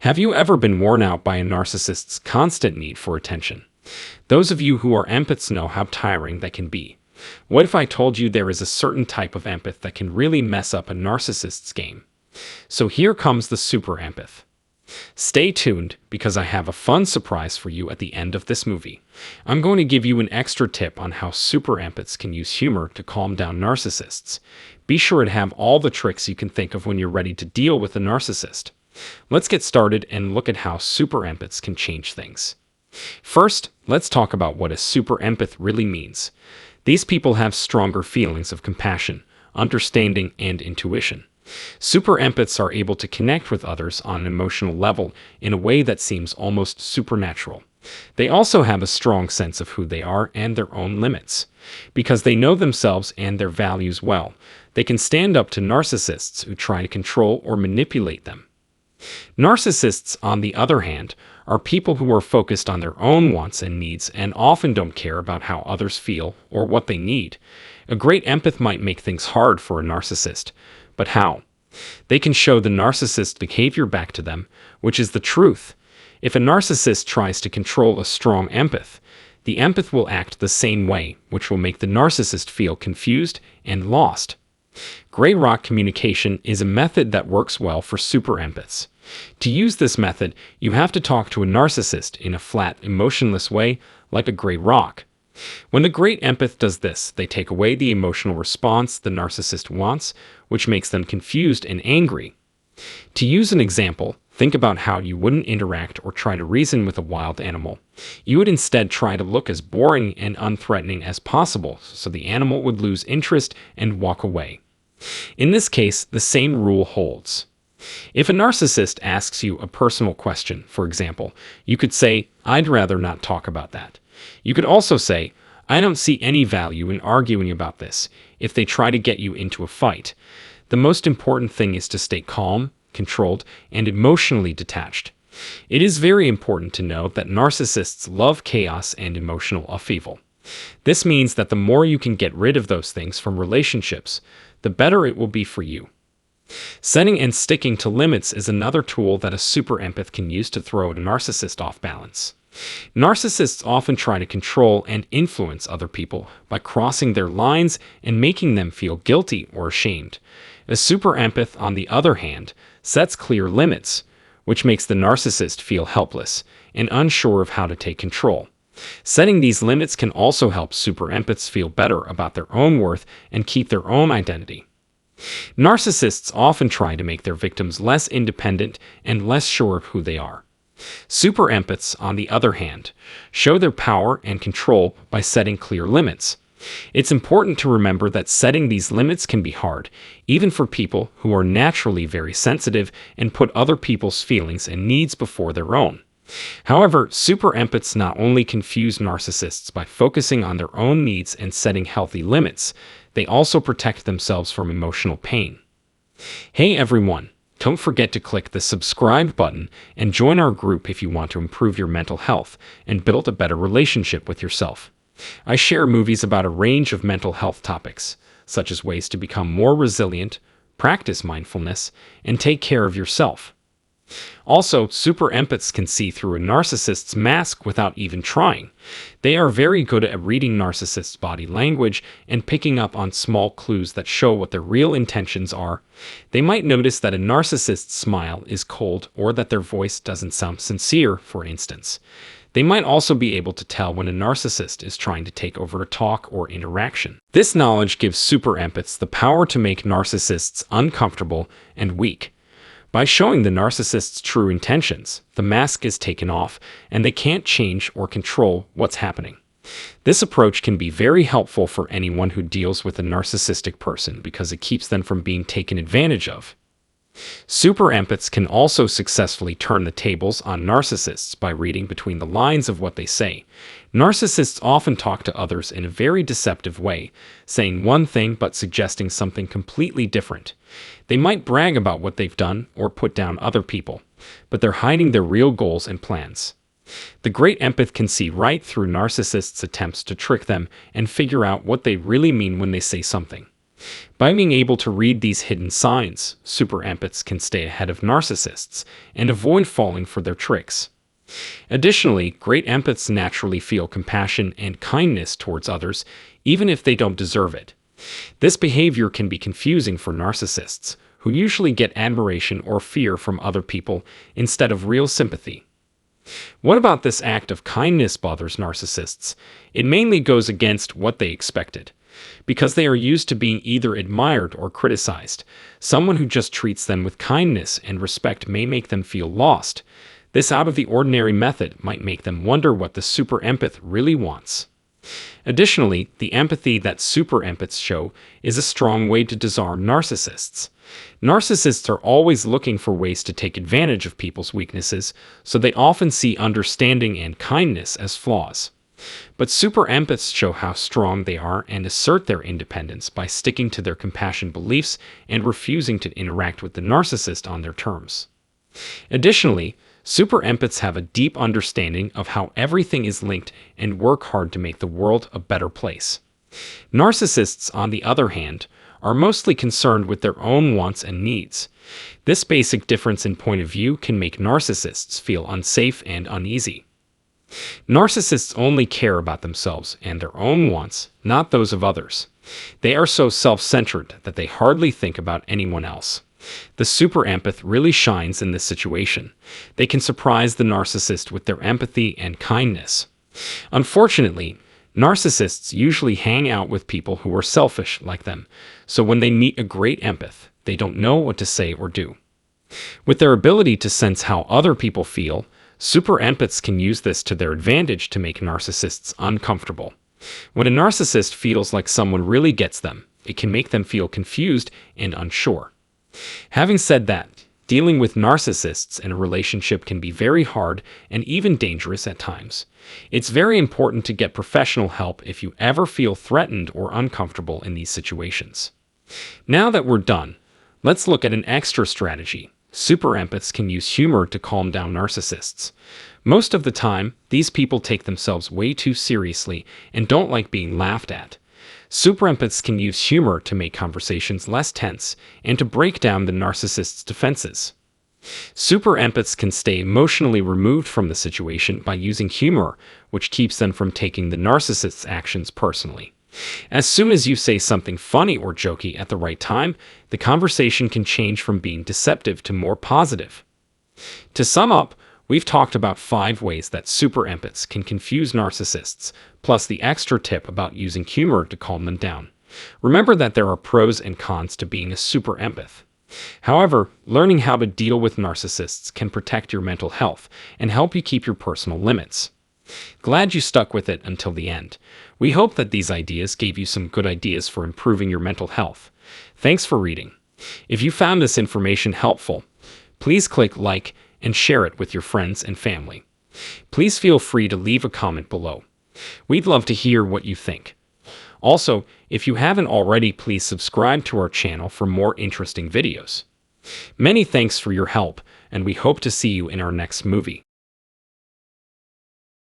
Have you ever been worn out by a narcissist's constant need for attention? Those of you who are empaths know how tiring that can be. What if I told you there is a certain type of empath that can really mess up a narcissist's game? So here comes the super empath. Stay tuned because I have a fun surprise for you at the end of this movie. I'm going to give you an extra tip on how super empaths can use humor to calm down narcissists. Be sure to have all the tricks you can think of when you're ready to deal with a narcissist. Let's get started and look at how super empaths can change things. First, let's talk about what a super empath really means. These people have stronger feelings of compassion, understanding, and intuition. Super empaths are able to connect with others on an emotional level in a way that seems almost supernatural. They also have a strong sense of who they are and their own limits. Because they know themselves and their values well, they can stand up to narcissists who try to control or manipulate them. Narcissists, on the other hand, are people who are focused on their own wants and needs and often don't care about how others feel or what they need. A great empath might make things hard for a narcissist, but how? They can show the narcissist's behavior back to them, which is the truth. If a narcissist tries to control a strong empath, the empath will act the same way, which will make the narcissist feel confused and lost. Gray rock communication is a method that works well for super empaths. To use this method, you have to talk to a narcissist in a flat, emotionless way, like a gray rock. When the great empath does this, they take away the emotional response the narcissist wants, which makes them confused and angry. To use an example, think about how you wouldn't interact or try to reason with a wild animal. You would instead try to look as boring and unthreatening as possible, so the animal would lose interest and walk away. In this case, the same rule holds. If a narcissist asks you a personal question, for example, you could say, "I'd rather not talk about that." You could also say, "I don't see any value in arguing about this," if they try to get you into a fight. The most important thing is to stay calm, controlled, and emotionally detached. It is very important to know that narcissists love chaos and emotional upheaval. This means that the more you can get rid of those things from relationships, the better it will be for you. Setting and sticking to limits is another tool that a super empath can use to throw a narcissist off balance. Narcissists often try to control and influence other people by crossing their lines and making them feel guilty or ashamed. A super empath, on the other hand, sets clear limits, which makes the narcissist feel helpless and unsure of how to take control. Setting these limits can also help super empaths feel better about their own worth and keep their own identity. Narcissists often try to make their victims less independent and less sure of who they are. Super empaths, on the other hand, show their power and control by setting clear limits. It's important to remember that setting these limits can be hard, even for people who are naturally very sensitive and put other people's feelings and needs before their own. However, super empaths not only confuse narcissists by focusing on their own needs and setting healthy limits, they also protect themselves from emotional pain. Hey everyone, don't forget to click the subscribe button and join our group if you want to improve your mental health and build a better relationship with yourself. I share movies about a range of mental health topics, such as ways to become more resilient, practice mindfulness, and take care of yourself. Also, super empaths can see through a narcissist's mask without even trying. They are very good at reading narcissists' body language and picking up on small clues that show what their real intentions are. They might notice that a narcissist's smile is cold or that their voice doesn't sound sincere, for instance. They might also be able to tell when a narcissist is trying to take over a talk or interaction. This knowledge gives super empaths the power to make narcissists uncomfortable and weak. By showing the narcissist's true intentions, the mask is taken off, and they can't change or control what's happening. This approach can be very helpful for anyone who deals with a narcissistic person because it keeps them from being taken advantage of. Super empaths can also successfully turn the tables on narcissists by reading between the lines of what they say. Narcissists often talk to others in a very deceptive way, saying one thing but suggesting something completely different. They might brag about what they've done or put down other people, but they're hiding their real goals and plans. The great empath can see right through narcissists' attempts to trick them and figure out what they really mean when they say something. By being able to read these hidden signs, super empaths can stay ahead of narcissists and avoid falling for their tricks. Additionally, great empaths naturally feel compassion and kindness towards others, even if they don't deserve it. This behavior can be confusing for narcissists, who usually get admiration or fear from other people instead of real sympathy. What about this act of kindness bothers narcissists? It mainly goes against what they expected. Because they are used to being either admired or criticized, someone who just treats them with kindness and respect may make them feel lost. This out-of-the-ordinary method might make them wonder what the super empath really wants. Additionally, the empathy that super empaths show is a strong way to disarm narcissists. Narcissists are always looking for ways to take advantage of people's weaknesses, so they often see understanding and kindness as flaws. But super empaths show how strong they are and assert their independence by sticking to their compassion beliefs and refusing to interact with the narcissist on their terms. Additionally, super empaths have a deep understanding of how everything is linked and work hard to make the world a better place. Narcissists, on the other hand, are mostly concerned with their own wants and needs. This basic difference in point of view can make narcissists feel unsafe and uneasy. Narcissists only care about themselves and their own wants, not those of others. They are so self-centered that they hardly think about anyone else. The super empath really shines in this situation. They can surprise the narcissist with their empathy and kindness. Unfortunately, narcissists usually hang out with people who are selfish like them, so when they meet a great empath, they don't know what to say or do. With their ability to sense how other people feel, super empaths can use this to their advantage to make narcissists uncomfortable. When a narcissist feels like someone really gets them, it can make them feel confused and unsure. Having said that, dealing with narcissists in a relationship can be very hard and even dangerous at times. It's very important to get professional help if you ever feel threatened or uncomfortable in these situations. Now that we're done, let's look at an extra strategy. Super empaths can use humor to calm down narcissists. Most of the time, these people take themselves way too seriously and don't like being laughed at. Super empaths can use humor to make conversations less tense and to break down the narcissist's defenses. Super empaths can stay emotionally removed from the situation by using humor, which keeps them from taking the narcissist's actions personally. As soon as you say something funny or jokey at the right time, the conversation can change from being deceptive to more positive. To sum up, we've talked about 5 ways that super empaths can confuse narcissists, plus the extra tip about using humor to calm them down. Remember that there are pros and cons to being a super empath. However, learning how to deal with narcissists can protect your mental health and help you keep your personal limits. Glad you stuck with it until the end. We hope that these ideas gave you some good ideas for improving your mental health. Thanks for reading. If you found this information helpful, please click like and share it with your friends and family. Please feel free to leave a comment below. We'd love to hear what you think. Also, if you haven't already, please subscribe to our channel for more interesting videos. Many thanks for your help, and we hope to see you in our next movie.